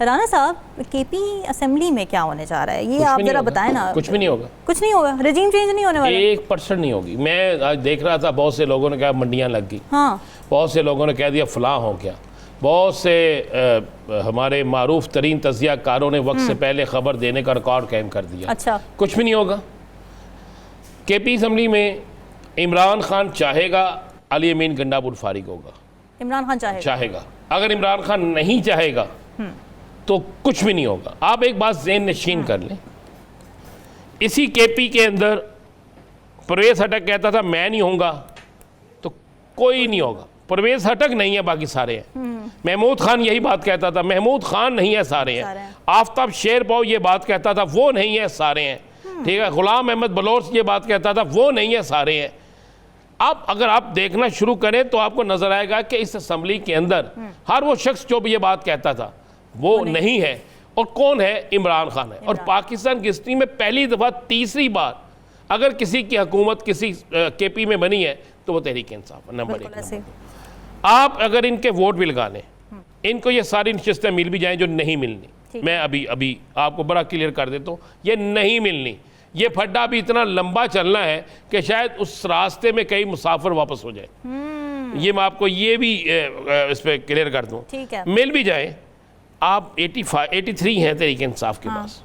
राना साहब, KP assembly में क्या होने जा रहा है ये आप जरा बताएं ना। कुछ भी नहीं होगा, कुछ नहीं होगा, रजीम चेंज नहीं होने वाला, 1% नहीं होगी। मैं आज देख रहा था, बहुत से लोगों ने कहा मंडियां लग गई, हाँ, बहुत से लोगों ने कह दिया फलां हो गया, बहुत से हमारे मारूफ तरीन तजिया कारों ने वक्त से पहले खबर देने का रिकॉर्ड कायम कर दिया। अच्छा, कुछ भी नहीं होगा। केपी असेंबली में इमरान खान चाहेगा, अली अमीन गंडापुर फारिग होगा। इमरान खान चाहेगा। अगर इमरान खान नहीं चाहेगा तो कुछ भी नहीं होगा। आप एक बात ज़हन नशीन कर लें, इसी केपी के अंदर परवेज़ हटक कहता था मैं नहीं होऊंगा तो कोई नहीं होगा। परवेज़ हटक नहीं है, बाकी सारे हैं। महमूद खान यही बात कहता था, महमूद खान नहीं है, सारे हैं। आफ्ताब शेरपाव ये बात कहता था, वो नहीं है, सारे हैं। ठीक है, गुलाम अहमद बलोच ये बात कहता था, वो नहीं है, सारे हैं। अब अगर आप देखना शुरू करें तो आपको नजर आएगा कि इस असेंबली के अंदर हर वो शख्स जो भी ये बात कहता था वो नहीं है। और कौन है? इमरान खान है। और पाकिस्तान की हिस्ट्री में पहली दफ़ा तीसरी बार अगर किसी की हुकूमत किसी केपी में बनी है तो वो तहरीक इंसाफ नंबर 1। आप अगर इनके वोट भी लगा लें, इनको ये सारी नशिस्तें मिल भी जाएं जो नहीं मिलनी, मैं अभी आपको बड़ा क्लियर कर देता हूँ, ये नहीं मिलनी। ये फड्डा भी इतना लंबा चलना है कि शायद उस रास्ते में कई मुसाफिर वापस हो जाए। ये मैं आपको ये भी इस पर क्लियर कर दूँ। मिल भी जाए, आप 83 हैं तहरीक इंसाफ के पास,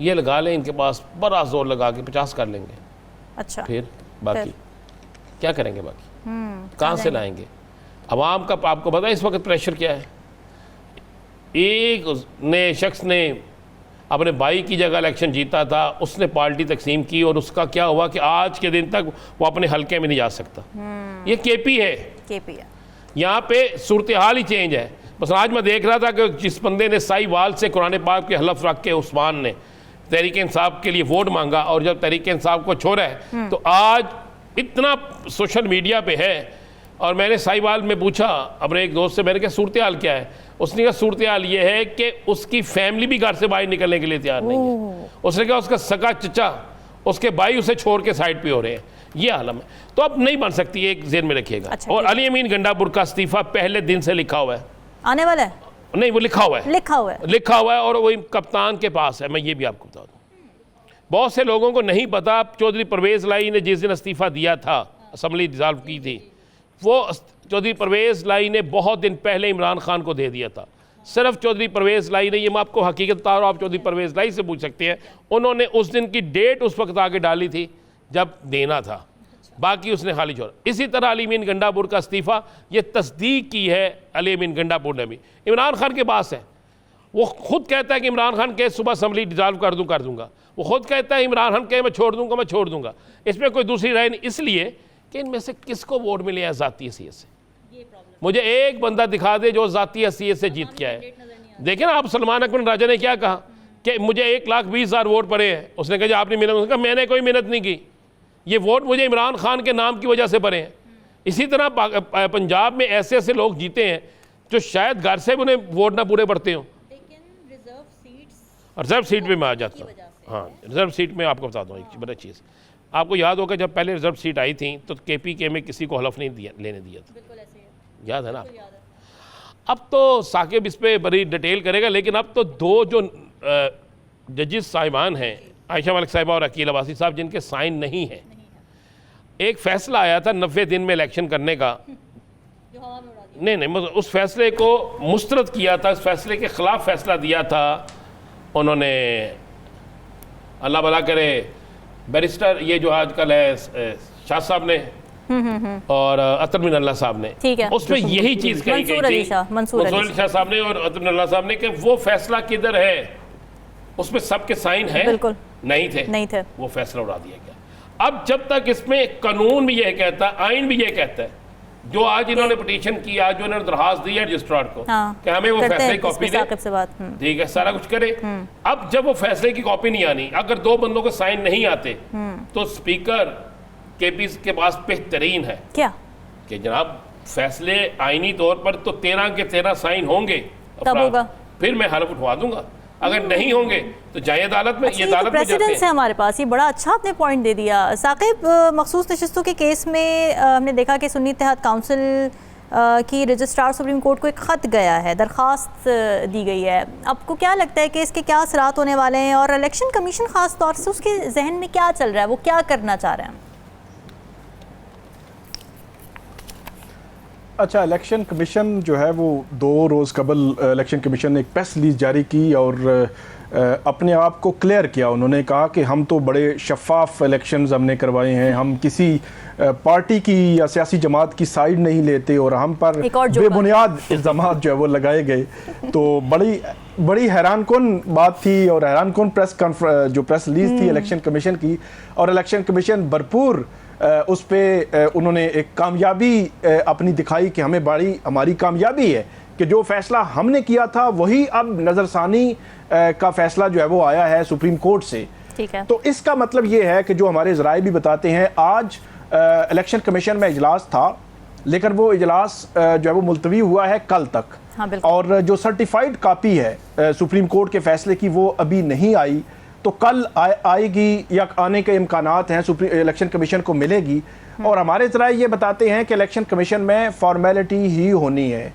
ये लगा लें इनके पास, बड़ा जोर लगा के 50 कर लेंगे। अच्छा, फिर बाकी क्या करेंगे? बाकी कहाँ से लाएंगे? अवाम का आपको पता है इस वक्त प्रेशर क्या है? एक ने शख्स ने अपने भाई की जगह इलेक्शन जीता था, उसने पार्टी तकसीम की और उसका क्या हुआ कि आज के दिन तक वो अपने हलके में नहीं जा सकता। ये केपी है। यहाँ पे सूरत हाल ही चेंज है। बस आज मैं देख रहा था कि जिस बंदे ने साहिवाल से कुरान पाक के हलफ रख के उस्मान ने तहरीक इंसाफ के लिए वोट मांगा, और जब तहरीक इंसाफ को छोड़ा है तो आज इतना सोशल मीडिया पे है। और मैंने साहिवाल में पूछा अपने एक दोस्त से, मैंने कहा सूरत हाल क्या है? उसने कहा सूरत हाल ये है कि उसकी फैमिली भी घर से बाहर निकलने के लिए तैयार नहीं है। उसने कहा उसका सगा चचा, उसके भाई उसे छोड़ के साइड पे हो रहे हैं। ये आलम है, तो अब नहीं बन सकती, एक जेर में रखिएगा। अच्छा, और अली अमीन गंडापुर का इस्तीफा पहले दिन से लिखा हुआ है, आने वाला है नहीं, वो लिखा हुआ है और वही कप्तान के पास है। मैं ये भी आपको बता दूं, बहुत से लोगों को नहीं पता, चौधरी परवेज़ लाई ने जिस दिन इस्तीफा दिया था, असम्बली डिज़ाल्व की थी, वो चौधरी परवेज़ लाई ने बहुत दिन पहले इमरान खान को दे दिया था। सिर्फ चौधरी परवेज़ लाई ने, ये मैं आपको हकीकत बता रहा हूँ, आप चौधरी परवेज़ लाई से पूछ सकते हैं, उन्होंने उस दिन की डेट उस वक्त आगे डाली थी जब देना था, बाकी उसने खाली छोड़ा। इसी तरह अली अमीन गंडापुर का इस्तीफ़ा ये तस्दीक की है अली अमीन गंडापुर ने भी, इमरान खान के पास है। वो खुद कहता है कि इमरान खान के सुबह असम्बली डिज़ाल्व कर दूँगा। वो खुद कहता है इमरान खान कहे मैं छोड़ दूँगा। इसमें कोई दूसरी राय नहीं, इसलिए कि इनमें से किसको वोट मिले हैं ज़ाती हैसियत से। मुझे एक बंदा दिखा दे जो ज़ाती हैसियत से जीत के आए। देखें ना आप, सलमान अकबर राजा ने क्या कहा कि मुझे 1,20,000 वोट पड़े हैं। उसने कहा आपने मेहनत, उसने कहा मैंने कोई मेहनत नहीं की, ये वोट मुझे इमरान खान के नाम की वजह से पड़े हैं। इसी तरह पंजाब में ऐसे ऐसे लोग जीते हैं जो शायद घर से भी उन्हें वोट ना पूरे पड़ते हों। रिजर्व सीट पे मैं आ जाता हूँ। हाँ, रिजर्व सीट में आपको बताता हूँ एक बड़ी चीज़। आपको याद होगा जब पहले रिजर्व सीट आई थी तो केपी के में किसी को हलफ नहीं लेने दिया था, याद है ना? अब तो साकिब इस पर बड़ी डिटेल करेगा, लेकिन अब तो दो जो जजेस साहिबान हैं, आयशा मलिक साहिबा और अकील अब्बासी साहब, जिनके साइन नहीं है। एक फैसला आया था 90 दिन में इलेक्शन करने का, नहीं, उस फैसले को मुस्तरद किया था, उस फैसले के ख़िलाफ़ फैसला दिया था उन्होंने, अल्लाह भला करे, बैरिस्टर ये जो आजकल है शाह साहब ने और अतर मिनल्ला साहब ने, उसमें यही चीज़ कही गई थी, मंसूर अली शाह साहब ने और अतर मिनल्ला साहब ने, कि वो फैसला किधर है, उसमें सबके साइन है, बिल्कुल नहीं थे, वो फैसला उड़ा दिया गया। अब जब तक इसमें कानून भी यह कहता है, आइन भी यह कहता है, जो आज इन्होंने पिटीशन की, आज जो इन्होंने दरखास्त दी है रजिस्ट्रार को कि हमें वो फैसले की कॉपी दे, ठीक है, सारा कुछ करे। अब जब वो फैसले की कॉपी नहीं आनी, अगर दो बंदों को साइन नहीं आते तो स्पीकर केपी के पास बेहतरीन है क्या कि जनाब फैसले आईनी तौर पर तो 13 के 13 साइन होंगे, तब होगा, फिर मैं हलफ उठवा दूंगा। अगर नहीं होंगे तो जाए अदालत में। ये अदालत में प्रेसिडेंस है हमारे पास, ये बड़ा अच्छा आपने पॉइंट दे दिया। साकिब, मखसूस नशिस्तों के केस में हमने देखा कि सुन्नी इत्तेहाद काउंसिल कि रजिस्ट्रार सुप्रीम कोर्ट को एक ख़त गया है, दरख्वास्त दी गई है, आपको क्या लगता है कि इसके क्या असरात होने वाले हैं और इलेक्शन कमीशन ख़ास तौर से उसके जहन में क्या चल रहा है, वो क्या करना चाह रहे हैं? अच्छा, इलेक्शन कमीशन जो है वो 2 रोज़ कबल इलेक्शन कमीशन ने एक प्रेस रिलीज जारी की और अपने आप को क्लियर किया। उन्होंने कहा कि हम तो बड़े शफाफ इलेक्शंस हमने करवाए हैं, हम किसी पार्टी की या सियासी जमात की साइड नहीं लेते और हम पर बेबुनियाद इल्ज़ामात जो है वो लगाए गए। तो बड़ी हैरानकुन बात थी और हैरानकुन जो प्रेस रिलीज थी इलेक्शन कमीशन की, और इलेक्शन कमीशन भरपूर उस पे उन्होंने एक कामयाबी अपनी दिखाई कि हमारी कामयाबी है कि जो फैसला हमने किया था वही अब नज़रसानी का फैसला जो है वो आया है सुप्रीम कोर्ट से। ठीक है। तो इसका मतलब ये है कि जो हमारे ज़राए भी बताते हैं, आज इलेक्शन कमीशन में इजलास था लेकिन वो इजलास जो है वो मुलतवी हुआ है कल तक। हाँ, और जो सर्टिफाइड कापी है सुप्रीम कोर्ट के फैसले की वो अभी नहीं आई, तो कल आएगी या आने के इम्कानात हैं, इलेक्शन कमीशन को मिलेगी। और हमारे ज़राए ये बताते हैं कि इलेक्शन कमीशन में फॉर्मेलिटी ही होनी है।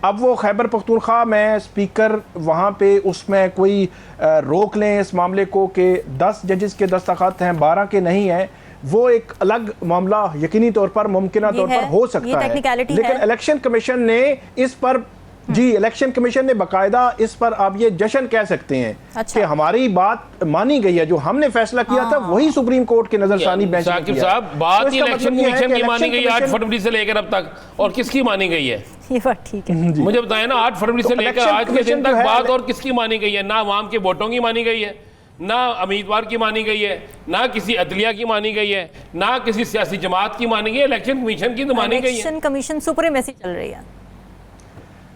अब वो खैबर पख्तूनख्वा में स्पीकर वहाँ पे उसमें कोई रोक लें इस मामले को कि 10 जजेस के दस्तखत हैं, 12 के नहीं हैं, वो एक अलग मामला यकीनी तौर पर मुमकिन तौर पर हो सकता है। लेकिन इलेक्शन कमीशन ने इस पर इलेक्शन कमीशन ने बाकायदा इस पर आप ये जश्न कह सकते हैं कि हमारी बात मानी गई है, जो हमने फैसला किया था वही सुप्रीम कोर्ट के नजरसानी बेंच ने किया। साहब, बात इलेक्शन कमीशन की मानी गई 8 फरवरी से लेकर अब तक, और किसकी मानी गई है? ये बात ठीक है, मुझे बताएं ना, 8 फरवरी से लेकर आज के दिन तक बात और किसकी मानी गई है? ना आवाम के वोटों की मानी गई है, ना उम्मीदवार की मानी गई है, ना किसी अदलिया की मानी गई है, ना किसी सियासी जमात की मानी गई है। इलेक्शन कमीशन की तो मानी गई है। इलेक्शन कमीशन सुप्रीमेसी चल रही है।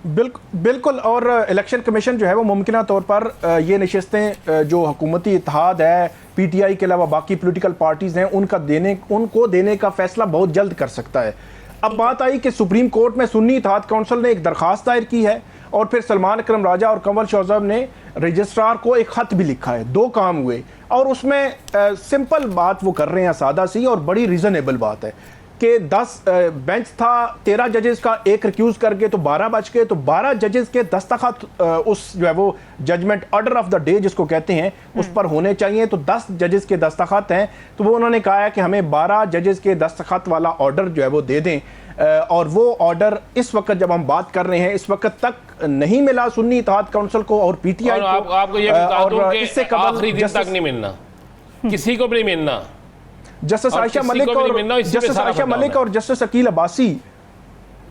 बिल्कुल। और इलेक्शन कमीशन जो है वो मुमकिन तौर पर ये नशिस्तें जो हुकूमती इत्तेहाद है, पीटीआई के अलावा बाकी पॉलिटिकल पार्टीज़ हैं, उनको देने का फैसला बहुत जल्द कर सकता है। अब बात आई कि सुप्रीम कोर्ट में सुन्नी इत्तेहाद काउंसिल ने एक दरख्वास्त दायर की है और फिर सलमान अकरम राजा और कंवल शौजब ने रजिस्ट्रार को एक ख़त भी लिखा है। 2 काम हुए और उसमें सिंपल बात वो कर रहे हैं, सादा सी और बड़ी रीज़नेबल बात है कि 10 बेंच था, 13 जजेस का एक रिक्यूज़ करके तो 12 बच गए, तो 12 जजेस के दस्तखत उस जो है वो judgement order of the day जिसको कहते हैं उस पर होने चाहिए। तो 10 जजेस के दस्तखत हैं, तो वो उन्होंने कहा है कि हमें 12 जजेस के दस्तखत वाला ऑर्डर जो है वो दे दें। और वो ऑर्डर इस वक्त जब हम बात कर रहे हैं इस वक्त तक नहीं मिला सुन्नी इत्तेहाद काउंसिल को और पीटीआई को। आपको ये बता दूं कि इससे आखिरी दिन तक नहीं मिलना, किसी को भी नहीं मिलना। जस्टिस आयशा मलिक और जस्टिस अकील अब्बासी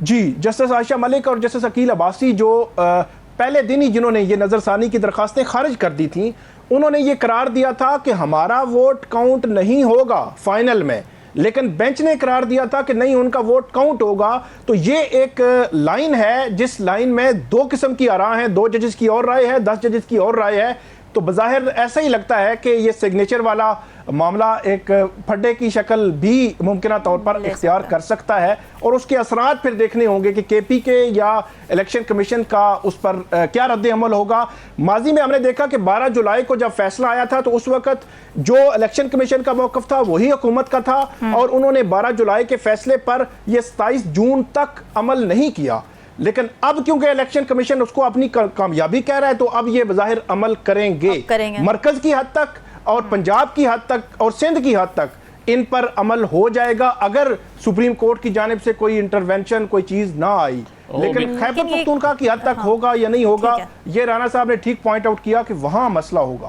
जस्टिस अकील अब्बासी जो पहले दिन ही जिन्होंने ये नजरसानी की दरखास्तें खारिज कर दी थी, उन्होंने ये करार दिया था कि हमारा वोट काउंट नहीं होगा फाइनल में, लेकिन बेंच ने करार दिया था कि नहीं, उनका वोट काउंट होगा। तो ये एक लाइन है जिस लाइन में 2 किस्म की आरा हैं, 2 जजेस की और राय है, 10 जजेस की और राय है। तो बज़ाहिर ऐसा ही लगता है कि ये सिग्नेचर वाला मामला एक फड्डे की शक्ल भी मुमकिन तौर पर इख्तियार कर सकता है और उसके असरात फिर देखने होंगे कि केपी के या इलेक्शन कमीशन का उस पर क्या रद्द-ए-अमल होगा। माजी में हमने देखा कि 12 जुलाई को जब फैसला आया था तो उस वक्त जो इलेक्शन कमीशन का मौक़िफ़ था वही हुकूमत का था और उन्होंने 12 जुलाई के फैसले पर यह 27 जून तक अमल नहीं किया। लेकिन अब क्योंकि इलेक्शन कमीशन उसको अपनी कामयाबी कह रहा है तो अब ये बज़ाहिर अमल करेंगे। मरकज़ की हद तक और पंजाब की हद तक और सिंध की हद तक इन पर अमल हो जाएगा अगर सुप्रीम कोर्ट की जानिब से कोई इंटरवेंशन कोई चीज़ ना आई। लेकिन खैबर पख्तूनख्वा की हद तक होगा या नहीं होगा, ये राना साहब ने ठीक पॉइंट आउट किया कि वहाँ मसला होगा।